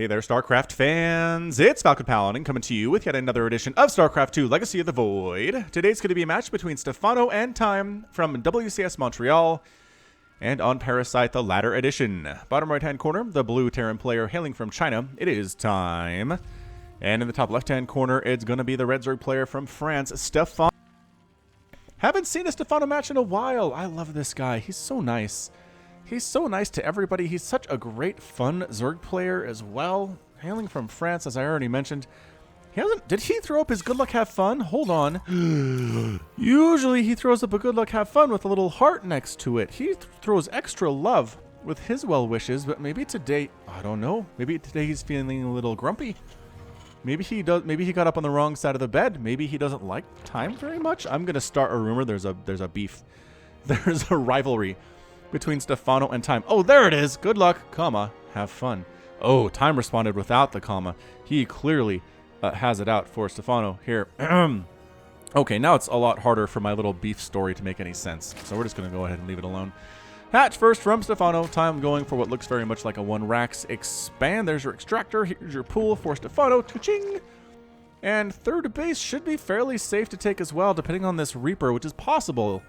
Hey there, StarCraft fans! It's Falcon Paladin coming to you with yet another edition of StarCraft 2 Legacy of the Void. Today's going to be a match between Stephano and Time from WCS Montreal, and on Parasite, the latter edition. Bottom right-hand corner, the blue Terran player hailing from China. It is Time. And in the top left-hand corner, it's going to be the red Zerg player from France, Stephano. Haven't seen a Stephano match in a while. I love this guy. He's so nice. He's so nice to everybody. He's such a great, fun Zerg player as well. Hailing from France, as I already mentioned. Did he throw up his good luck, have fun? Hold on. Usually he throws up a good luck, have fun with a little heart next to it. He throws extra love with his well wishes, but maybe today, I don't know. Maybe today he's feeling a little grumpy. Maybe he got up on the wrong side of the bed. Maybe he doesn't like Time very much. I'm gonna start a rumor. There's a beef. There's a rivalry between Stephano and Time. Oh, there it is. Good luck, comma, have fun. Oh, Time responded without the comma. He clearly has it out for Stephano here. Okay, now it's a lot harder for my little beef story to make any sense. So we're just going to go ahead and leave it alone. Hatch first from Stephano. Time going for what looks very much like a 1-Rax expand. There's your extractor. Here's your pool for Stephano. Ka-ching! And third base should be fairly safe to take as well, depending on this Reaper, which is possible.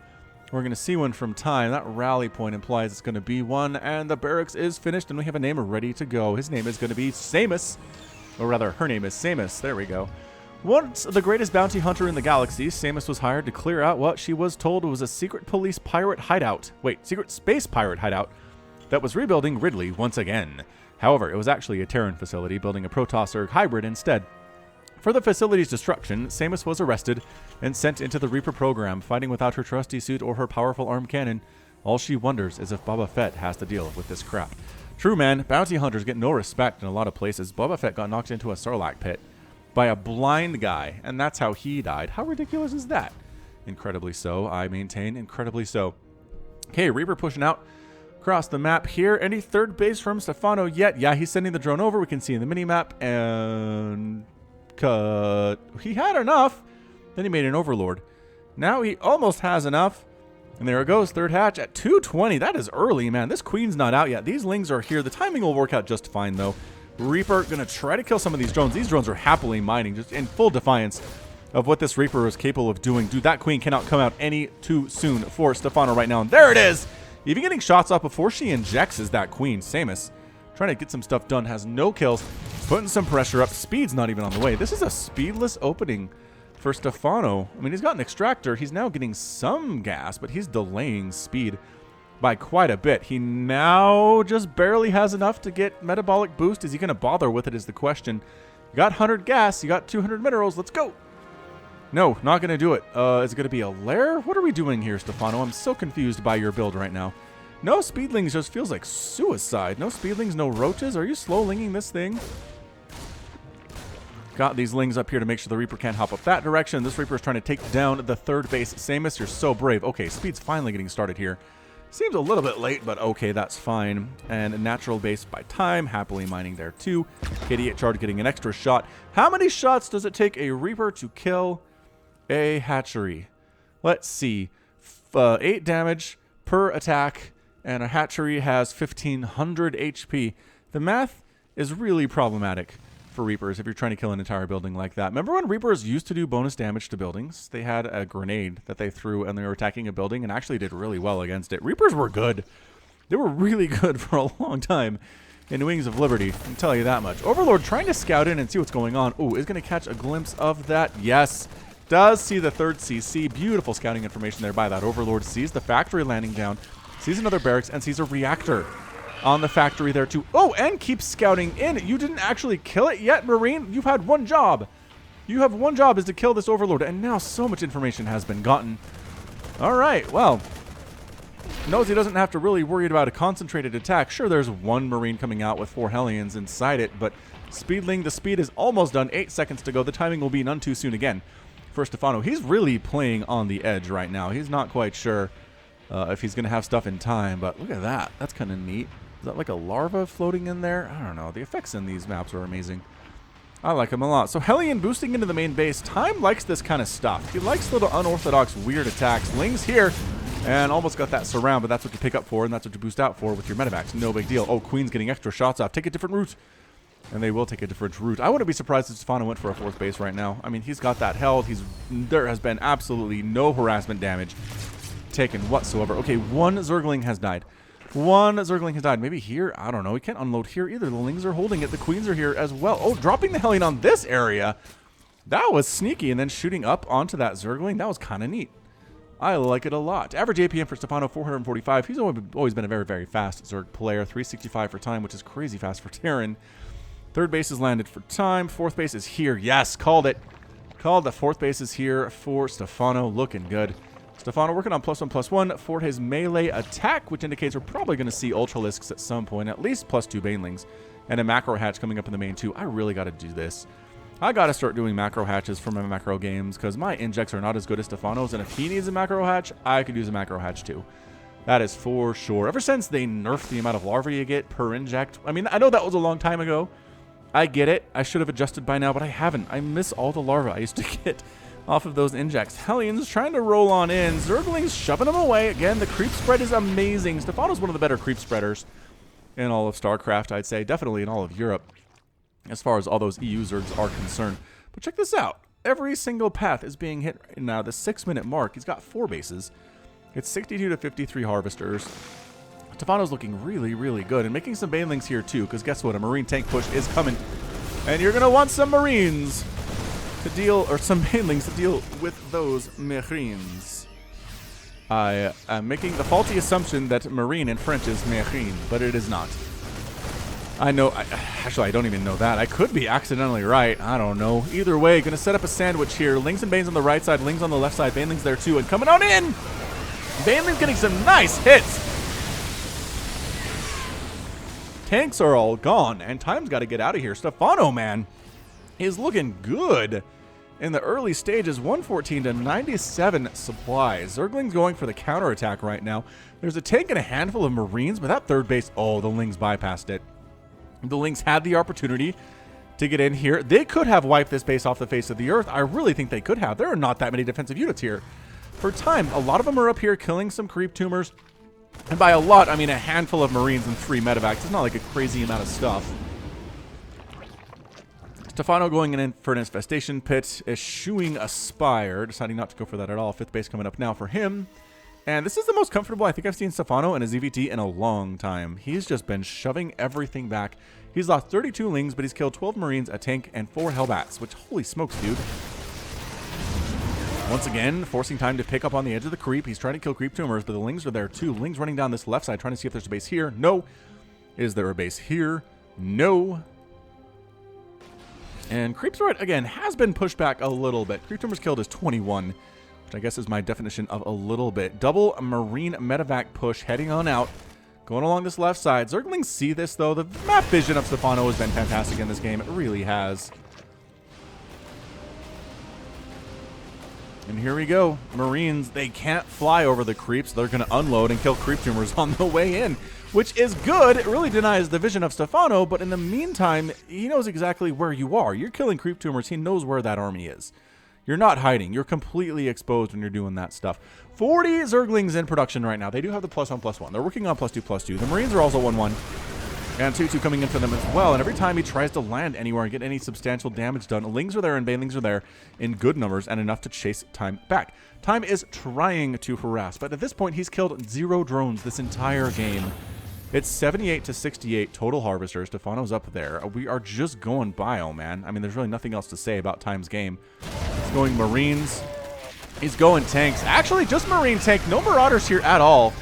We're going to see one from Time. That rally point implies it's going to be one, and the barracks is finished, and we have a name ready to go. His name is going to be Samus, or rather, her name is Samus. There we go. Once the greatest bounty hunter in the galaxy, Samus was hired to clear out what she was told was a secret police pirate hideout. Wait, secret space pirate hideout that was rebuilding Ridley once again. However, it was actually a Terran facility building a Protoss hybrid instead. For the facility's destruction, Samus was arrested and sent into the Reaper program, fighting without her trusty suit or her powerful arm cannon. All she wonders is if Boba Fett has to deal with this crap. True, man, bounty hunters get no respect in a lot of places. Boba Fett got knocked into a Sarlacc pit by a blind guy, and that's how he died. How ridiculous is that? Incredibly so, I maintain, incredibly so. Okay, Reaper pushing out across the map here. Any third base from Stephano yet? Yeah, he's sending the drone over. We can see in the minimap, and he had enough. Then he made an Overlord. Now he almost has enough. And there it goes, third hatch at 220. That is early, man. This queen's not out yet. These lings are here. The timing will work out just fine, though. Reaper gonna try to kill some of these drones. These drones are happily mining, just in full defiance of what this Reaper is capable of doing. Dude, that queen cannot come out any too soon for Stephano right now. And there it is. Even getting shots off before she injects is that queen, Samus. Trying to get some stuff done, has no kills. Putting some pressure up. Speed's not even on the way. This is a speedless opening for Stephano. I mean, he's got an extractor. He's now getting some gas, but he's delaying speed by quite a bit. He now just barely has enough to get metabolic boost. Is he going to bother with it is the question. You got 100 gas. You got 200 minerals. Let's go. No, not going to do it. Is it going to be a lair? What are we doing here, Stephano? I'm so confused by your build right now. No speedlings just feels like suicide. No speedlings, no roaches. Are you slow-linging this thing? Got these lings up here to make sure the Reaper can't hop up that direction. This Reaper is trying to take down the third base. Samus, you're so brave. Okay, speed's finally getting started here. Seems a little bit late, but okay, that's fine. And a natural base by Time, happily mining there too. KD8 charge getting an extra shot. How many shots does it take a Reaper to kill a hatchery? Let's see. 8 damage per attack, and a hatchery has 1500 HP. The math is really problematic for Reapers if you're trying to kill an entire building like that. Remember when Reapers used to do bonus damage to buildings? They had a grenade that they threw and they were attacking a building and actually did really well against it. Reapers were good. They were really good for a long time in Wings of Liberty, I can tell you that much. Overlord trying to scout in and see what's going on. Ooh, is going to catch a glimpse of that. Yes, does see the third CC. Beautiful scouting information there by that Overlord. Sees the factory landing down, sees another barracks, and sees a reactor on the factory there too. Oh, and keeps scouting in. You didn't actually kill it yet, Marine. You've had one job. You have one job, is to kill this Overlord. And now so much information has been gotten. All right, well, knows he doesn't have to really worry about a concentrated attack. Sure, there's one Marine coming out with 4 Hellions inside it, but Speedling, the speed is almost done. 8 seconds to go. The timing will be none too soon again for Stephano. He's really playing on the edge right now. He's not quite sure if he's going to have stuff in time, but look at that. That's kind of neat. Is that like a larva floating in there? I don't know. The effects in these maps are amazing. I like them a lot. So Hellion boosting into the main base. Time likes this kind of stuff. He likes little unorthodox weird attacks. Lings here and almost got that surround, but that's what you pick up for and that's what you boost out for with your medevacs. No big deal. Oh, Queen's getting extra shots off. Take a different route. And they will take a different route. I wouldn't be surprised if Stephano went for a 4th base right now. I mean, he's got that health. There has been absolutely no harassment damage taken whatsoever. Okay, 1 Zergling has died. 1 Zergling has died. Maybe here? I don't know. We can't unload here either. The Lings are holding it. The Queens are here as well. Oh, dropping the Hellion on this area. That was sneaky. And then shooting up onto that Zergling. That was kind of neat. I like it a lot. Average APM for Stephano, 445. He's always been a very, very fast Zerg player. 365 for time, which is crazy fast for Terran. 3rd base is landed for time. 4th base is here. Yes, called it. Called the 4th base is here for Stephano. Looking good. Stephano working on +1/+1 for his melee attack, which indicates we're probably going to see Ultralisks at some point. At least +2 Banelings. And a macro hatch coming up in the main too. I really got to do this. I got to start doing macro hatches for my macro games because my injects are not as good as Stephano's. And if he needs a macro hatch, I could use a macro hatch too. That is for sure. Ever since they nerfed the amount of larvae you get per inject. I mean, I know that was a long time ago. I get it. I should have adjusted by now, but I haven't. I miss all the larvae I used to get off of those injects. Hellions trying to roll on in. Zerglings shoving them away. Again, the creep spread is amazing. Stephano's one of the better creep spreaders in all of StarCraft, I'd say. Definitely in all of Europe, as far as all those EU Zergs are concerned. But check this out. Every single path is being hit right now. The 6-minute mark. He's got 4 bases. It's 62 to 53 harvesters. Stephano's looking really, really good. And making some Banelings here, too. Because guess what? A Marine tank push is coming. And you're going to want some Marines to deal, or some Banelings to deal with those Marines. I am making the faulty assumption that Marine in French is Marine, but it is not. I know, actually I don't even know that. I could be accidentally right. I don't know. Either way, going to set up a sandwich here. Lings and Banes on the right side, Lings on the left side, Banelings there too. And coming on in! Banelings getting some nice hits! Tanks are all gone, and time's got to get out of here. Stephano, man, is looking good in the early stages. 114 to 97 supplies. Zergling's going for the counterattack right now. There's a tank and a handful of Marines, but that 3rd base, oh, the Lings bypassed it. The Lings had the opportunity to get in here. They could have wiped this base off the face of the earth. I really think they could have. There are not that many defensive units here. For time, a lot of them are up here killing some creep tumors. And by a lot, I mean a handful of Marines and 3 medevacs. It's not like a crazy amount of stuff. Stephano going in for an infestation pit, eschewing a spire, deciding not to go for that at all. 5th base coming up now for him. And this is the most comfortable I think I've seen Stephano in a ZVT in a long time. He's just been shoving everything back. He's lost 32 Lings, but he's killed 12 Marines, a tank, and 4 Hellbats, which, holy smokes, dude. Once again, forcing time to pick up on the edge of the creep. He's trying to kill creep tumors, but the Lings are there too. Lings running down this left side, trying to see if there's a base here. No. Is there a base here? No. And creep threat, again, has been pushed back a little bit. Creep tumors killed is 21, which I guess is my definition of a little bit. Double Marine medevac push heading on out. Going along this left side. Zerglings see this, though. The map vision of Stephano has been fantastic in this game. It really has. And here we go. Marines, they can't fly over the creeps. They're going to unload and kill creep tumors on the way in, which is good. It really denies the vision of Stephano, but in the meantime, he knows exactly where you are. You're killing creep tumors. He knows where that army is. You're not hiding. You're completely exposed when you're doing that stuff. 40 Zerglings in production right now. They do have the +1/+1. They're working on +2/+2. The Marines are also 1/1. And 2/2 coming in for them as well. And every time he tries to land anywhere and get any substantial damage done, Lings are there and Banelings are there in good numbers and enough to chase time back. Time is trying to harass, but at this point he's killed 0 drones this entire game. It's 78 to 68 total harvesters. Stephano's up there. We are just going bio, man. I mean, there's really nothing else to say about Time's game. He's going Marines. He's going tanks. Actually, just Marine tank. No Marauders here at all.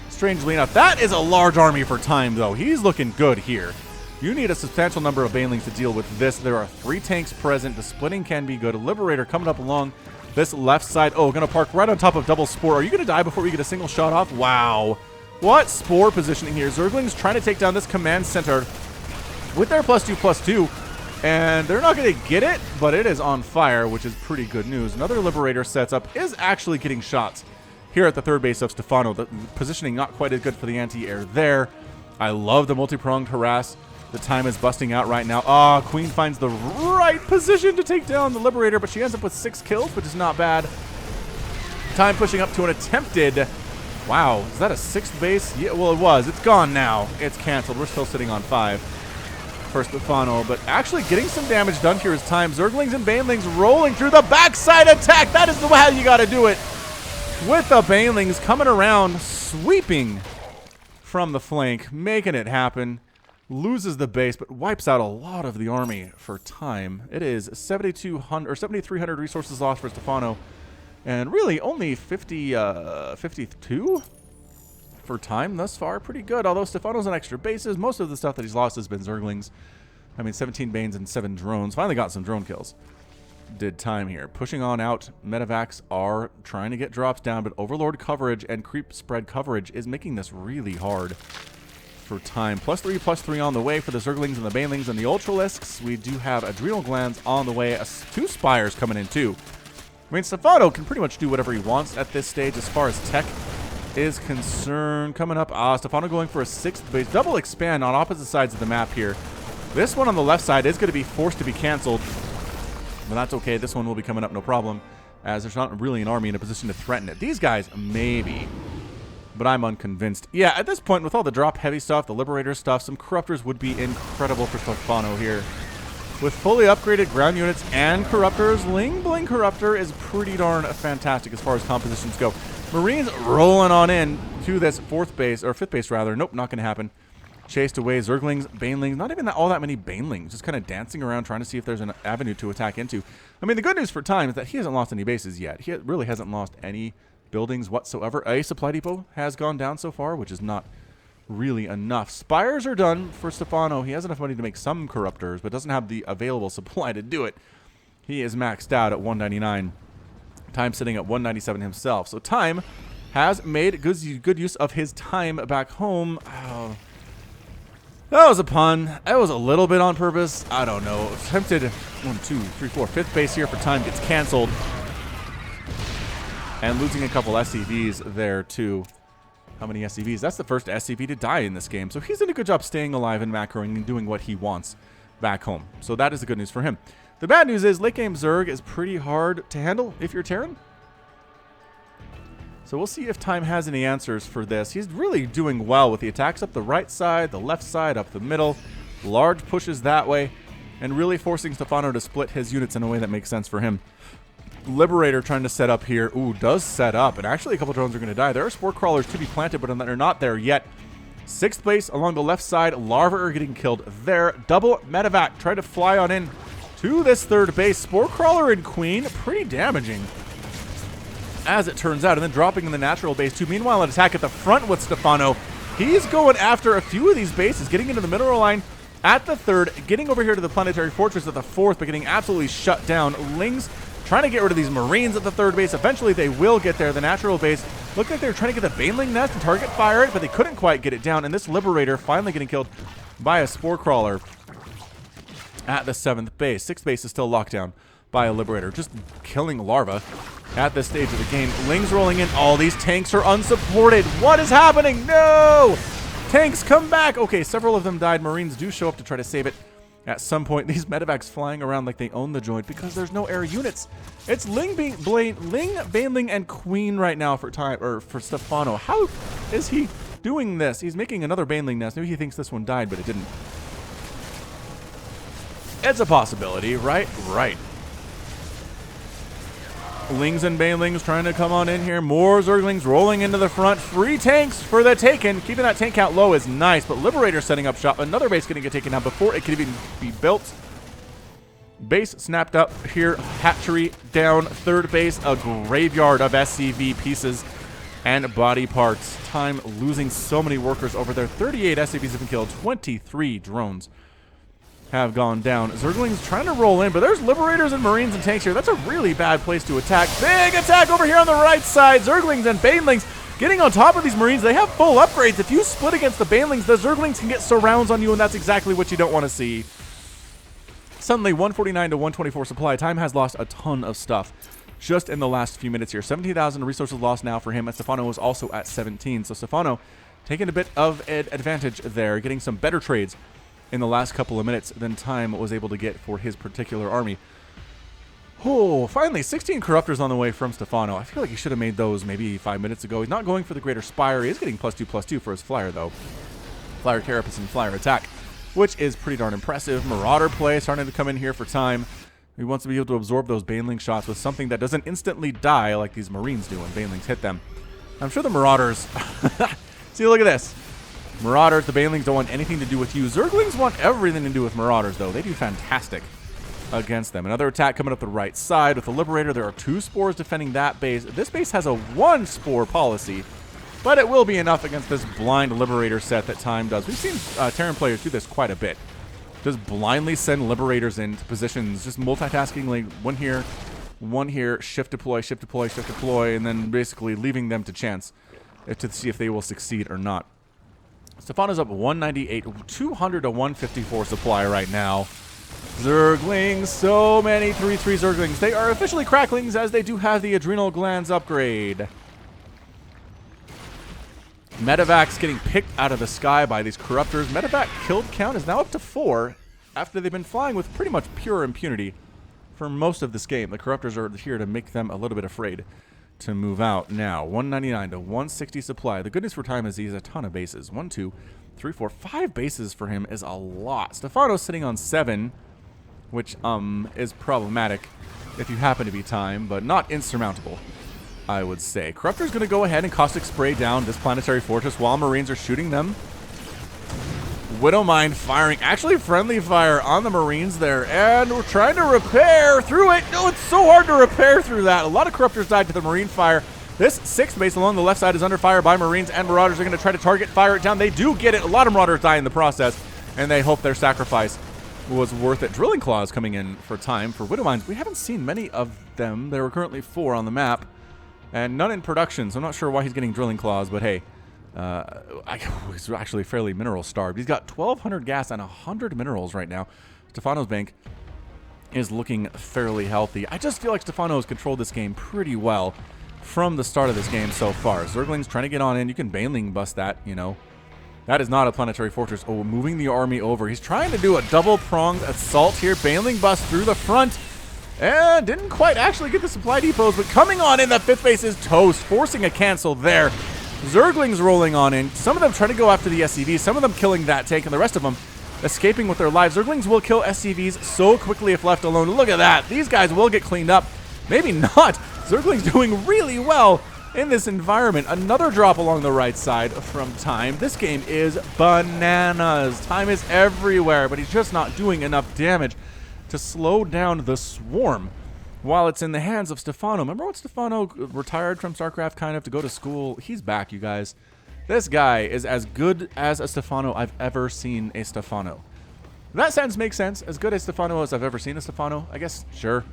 Strangely enough, that is a large army for Time, though. He's looking good here. You need a substantial number of Banelings to deal with this. There are 3 tanks present. The splitting can be good. A Liberator coming up along this left side. Oh, going to park right on top of Double Spore. Are you going to die before we get a single shot off? Wow. What Spore positioning here. Zerglings trying to take down this command center with their +2/+2. And they're not going to get it, but it is on fire, which is pretty good news. Another Liberator sets up, is actually getting shots here at the 3rd base of Stephano. The positioning not quite as good for the anti-air there. I love the multi-pronged harass. The Time is busting out right now. Ah, Queen finds the right position to take down the Liberator, but she ends up with 6 kills, which is not bad. Time pushing up to an attempted... Wow, is that a 6th base? Yeah, well, it was. It's gone now. It's canceled. We're still sitting on 5. for Stephano, but actually getting some damage done here is Time. Zerglings and Banelings rolling through the backside attack. That is the way you got to do it. With the Banelings coming around, sweeping from the flank, making it happen. Loses the base, but wipes out a lot of the army for Time. It is 7,200 or 7,300 resources lost for Stephano, and really only 52 for Time thus far. Pretty good, although Stephano's on extra bases. Most of the stuff that he's lost has been Zerglings. I mean, 17 Banes and 7 drones. Finally got some drone kills. Did Time here. Pushing on out. Medivacs are trying to get drops down, but Overlord coverage and creep spread coverage is making this really hard for Time. +3/+3 on the way for the Zerglings and the Banelings and the Ultralisks. We do have Adrenal Glands on the way. 2 Spires coming in too. I mean, Stephano can pretty much do whatever he wants at this stage as far as tech is concerned. Coming up, Stephano going for a 6th base. Double expand on opposite sides of the map here. This one on the left side is going to be forced to be canceled, but that's okay. This one will be coming up no problem, as there's not really an army in a position to threaten it. These guys, maybe, but I'm unconvinced. Yeah, at this point, with all the drop heavy stuff, the Liberator stuff, some Corruptors would be incredible for Stephano here. With fully upgraded ground units and Corruptors, Ling Bling Corruptor is pretty darn fantastic as far as compositions go. Marines rolling on in to this 4th base, or 5th base rather. Nope, not going to happen. Chased away. Zerglings, Banelings, not even all that many Banelings, just kind of dancing around trying to see if there's an avenue to attack into. I mean, the good news for Time is that he hasn't lost any bases yet. He really hasn't lost any buildings whatsoever. A supply depot has gone down so far, which is not really enough. Spires are done for Stephano. He has enough money to make some Corruptors, but doesn't have the available supply to do it. He is maxed out at 199. Time sitting at 197 himself. So Time has made good use of his time back home. Oh, that was a pun. That was a little bit on purpose. I don't know. Attempted 1, 2, 3, 4. 5th base here for Time gets canceled. And losing a couple SCVs there too. How many SCVs? That's the first SCV to die in this game. So he's done a good job staying alive and macroing and doing what he wants back home. So that is the good news for him. The bad news is late game Zerg is pretty hard to handle if you're Terran. So we'll see if Time has any answers for this. He's really doing well with the attacks up the right side, the left side, up the middle. Large pushes that way, and really forcing Stephano to split his units in a way that makes sense for him. Liberator trying to set up here. Ooh, does set up, and actually a couple drones are going to die. There are Spore Crawlers to be planted, but they're not there yet. 6th base along the left side. Larva are getting killed there. Double Medivac try to fly on in to this 3rd base. Spore Crawler and Queen, pretty damaging, as it turns out, and then dropping in the natural base too. Meanwhile, an attack at the front with Stephano. He's going after a few of these bases, getting into the mineral line at the 3rd, getting over here to the planetary fortress at the 4th, but getting absolutely shut down. Lings trying to get rid of these Marines at the 3rd base. Eventually, they will get there. The natural base looked like they were trying to get the Baneling nest and target fire it, but they couldn't quite get it down. And this Liberator finally getting killed by a Spore Crawler at the 7th base. 6th base is still locked down by a Liberator, just killing Larva at this stage of the game. Lings rolling in. All these tanks are unsupported. What is happening? No! Tanks, come back! Okay, several of them died. Marines do show up to try to save it at some point. These medevacs flying around like they own the joint because there's no air units. It's Ling, Baneling, and Queen right now for Time, or for Stephano. How is he doing this? He's making another Baneling nest. Maybe he thinks this one died, but it didn't. It's a possibility, right? Right. Lings and Banelings trying to come on in here. More Zerglings rolling into the front. Free tanks for the taken. Keeping that tank count low is nice, but Liberator setting up shop. Another base going to get taken down before it can even be built. Base snapped up here. Hatchery down. 3rd base, a graveyard of SCV pieces and body parts. Time losing so many workers over there. 38 SCVs have been killed. 23 drones have gone down. Zerglings trying to roll in, but there's Liberators and Marines and tanks here. That's a really bad place to attack. Big attack over here on the right side. Zerglings and Banelings getting on top of these Marines. They have full upgrades. If you split against the Banelings, the Zerglings can get surrounds on you, and that's exactly what you don't want to see. Suddenly, 149 to 124 supply. Time has lost a ton of stuff just in the last few minutes here. 17,000 resources lost now for him, and Stephano is also at 17. So Stephano taking a bit of an advantage there, getting some better trades in the last couple of minutes than Time was able to get for his particular army. Oh, finally, 16 Corruptors on the way from Stephano. I feel like he should have made those maybe 5 minutes ago. He's not going for the Greater Spire. He is getting +2/+2 for his Flyer, though. Flyer Carapace and Flyer Attack. which is pretty darn impressive. Marauder play starting to come in here for time. He wants to be able to absorb those Baneling shots with something that doesn't instantly die like these Marines do when Banelings hit them. I'm sure the Marauders... See, look at this. Marauders, the Banelings don't want anything to do with you. Zerglings want everything to do with Marauders, though. They do fantastic against them. Another attack coming up the right side with the Liberator. There are 2 spores defending that base. This base has a 1 spore policy, but it will be enough against this blind Liberator set that Time does. We've seen Terran players do this quite a bit. Just blindly send Liberators into positions, just multitasking, like one here, shift deploy, shift deploy, shift deploy, and then basically leaving them to chance to see if they will succeed or not. Stephano's up 198, 200 to 154 supply right now. Zerglings, so many 3-3 Zerglings. They are officially cracklings as they do have the adrenal glands upgrade. Medevacs getting picked out of the sky by these Corruptors. Medevac killed count is now up to 4 after they've been flying with pretty much pure impunity for most of this game. The Corruptors are here to make them a little bit afraid to move out. Now, 199 to 160 supply. The good news for Time is he has a ton of bases. 1, 2, 3, 4, 5 bases for him is a lot. Stephano's sitting on 7, which is problematic if you happen to be Time, but not insurmountable, I would say. Corruptor's going to go ahead and Caustic Spray down this Planetary Fortress while Marines are shooting them. Widowmine firing, actually friendly fire on the Marines there, and we're trying to repair through it. No, it's so hard to repair through that. A lot of Corruptors died to the Marine fire. This 6th base along the left side is under fire by Marines, and Marauders are going to try to target, fire it down. They do get it. A lot of Marauders die in the process, and they hope their sacrifice was worth it. Drilling Claws coming in for Time. For Widowmines, we haven't seen many of them. There were currently 4 on the map, and none in production, so I'm not sure why he's getting Drilling Claws, but hey. He's actually fairly mineral starved. He's got 1,200 gas and 100 minerals right now. Stephano's bank is looking fairly healthy. I just feel like Stephano has controlled this game pretty well from the start of this game so far. Zergling's trying to get on in. You can Baneling bust that, you know. That is not a Planetary Fortress. Oh, moving the army over. He's trying to do a double-pronged assault here. Baneling bust through the front. And didn't quite actually get the supply depots, but coming on in, the 5th base is toast, forcing a cancel there. Zerglings rolling on in. Some of them trying to go after the SCVs. Some of them killing that tank, and the rest of them escaping with their lives. Zerglings will kill SCVs so quickly if left alone. Look at that. These guys will get cleaned up. Maybe not. Zerglings doing really well in this environment. Another drop along the right side from Time. This game is bananas. Time is everywhere, but he's just not doing enough damage to slow down the swarm while it's in the hands of Stephano. Remember when Stephano retired from StarCraft kind of to go to school? He's back, you guys. This guy is as good as a Stephano I've ever seen a Stephano. That sentence makes sense. As good as Stephano as I've ever seen a Stephano, I guess, sure.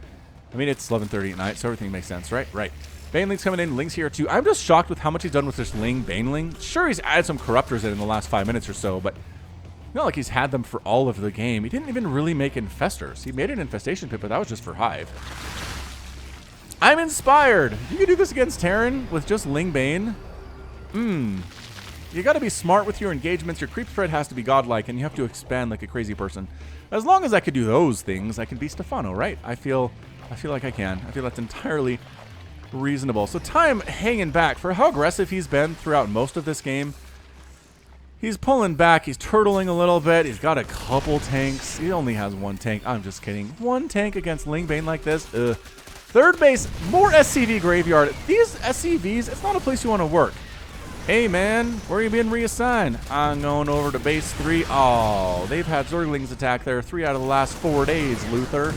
I mean, it's 11:30 at night, so everything makes sense, right? Right. Baneling's coming in, Ling's here too. I'm just shocked with how much he's done with this Ling Baneling. Sure, he's added some Corruptors in the last 5 minutes or so, but not like he's had them for all of the game. He didn't even really make Infestors. He made an Infestation Pit, but that was just for Hive. I'm inspired. You can do this against Terran with just Ling Bane. You got to be smart with your engagements. Your creep spread has to be godlike, and you have to expand like a crazy person. As long as I could do those things, I can be Stephano, right? I feel like I can. I feel that's entirely reasonable. So Time hanging back for how aggressive he's been throughout most of this game. He's pulling back. He's turtling a little bit. He's got a couple tanks. He only has 1 tank. I'm just kidding. 1 tank against Ling Bane like this. 3rd base, more SCV graveyard. These SCVs, it's not a place you want to work. Hey, man, where are you being reassigned? I'm going over to base 3. Oh, they've had Zerglings attack there 3 out of the last 4 days, Luther.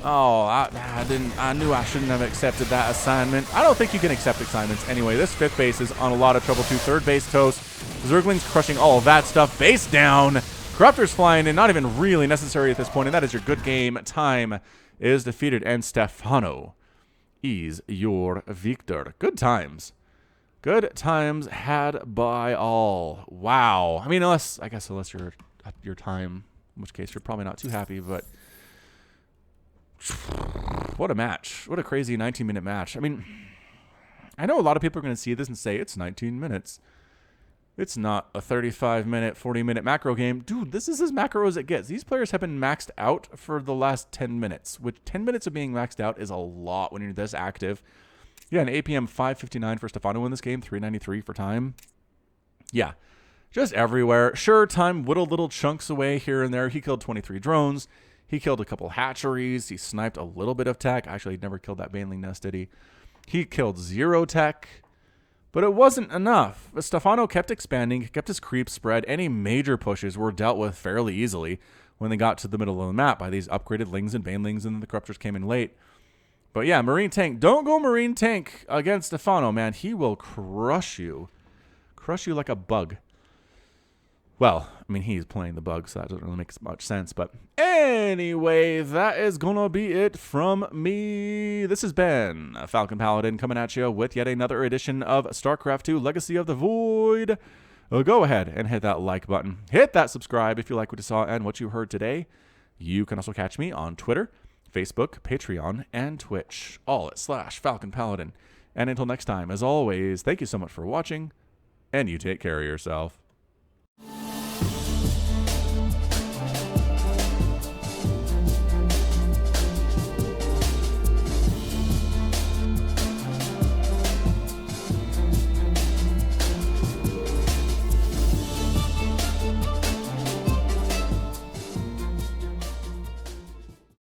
Oh, I knew I shouldn't have accepted that assignment. I don't think you can accept assignments. Anyway, this 5th base is on a lot of trouble too. 3rd base toast. Zerglings crushing all of that stuff. Base down. Corruptors flying in, not even really necessary at this point, and that is your good game. Time is defeated, and Stephano is your victor. Good times. Good times had by all. Wow. I mean, unless you're at your Time, in which case you're probably not too happy, but what a match. What a crazy 19-minute match. I mean, I know a lot of people are going to see this and say, it's 19 minutes. It's not a 35-minute, 40-minute macro game. Dude, this is as macro as it gets. These players have been maxed out for the last 10 minutes, which 10 minutes of being maxed out is a lot when you're this active. Yeah, an APM 559 for Stephano in this game, 393 for Time. Yeah, just everywhere. Sure, Time whittled little chunks away here and there. He killed 23 drones. He killed a couple hatcheries. He sniped a little bit of tech. Actually, he never killed that baneling nest, did he? He killed 0 tech. But it wasn't enough. But Stephano kept expanding, kept his creep spread. Any major pushes were dealt with fairly easily when they got to the middle of the map by these upgraded lings and banelings, and the corruptors came in late. But yeah, Marine Tank. Don't go Marine Tank against Stephano, man. He will crush you. Crush you like a bug. Well, I mean, he's playing the bug, so that doesn't really make much sense. But anyway, that is going to be it from me. This has been Falcon Paladin coming at you with yet another edition of StarCraft 2 Legacy of the Void. Go ahead and hit that like button. Hit that subscribe if you like what you saw and what you heard today. You can also catch me on Twitter, Facebook, Patreon, and Twitch, all at /Falcon Paladin. And until next time, as always, thank you so much for watching, and you take care of yourself.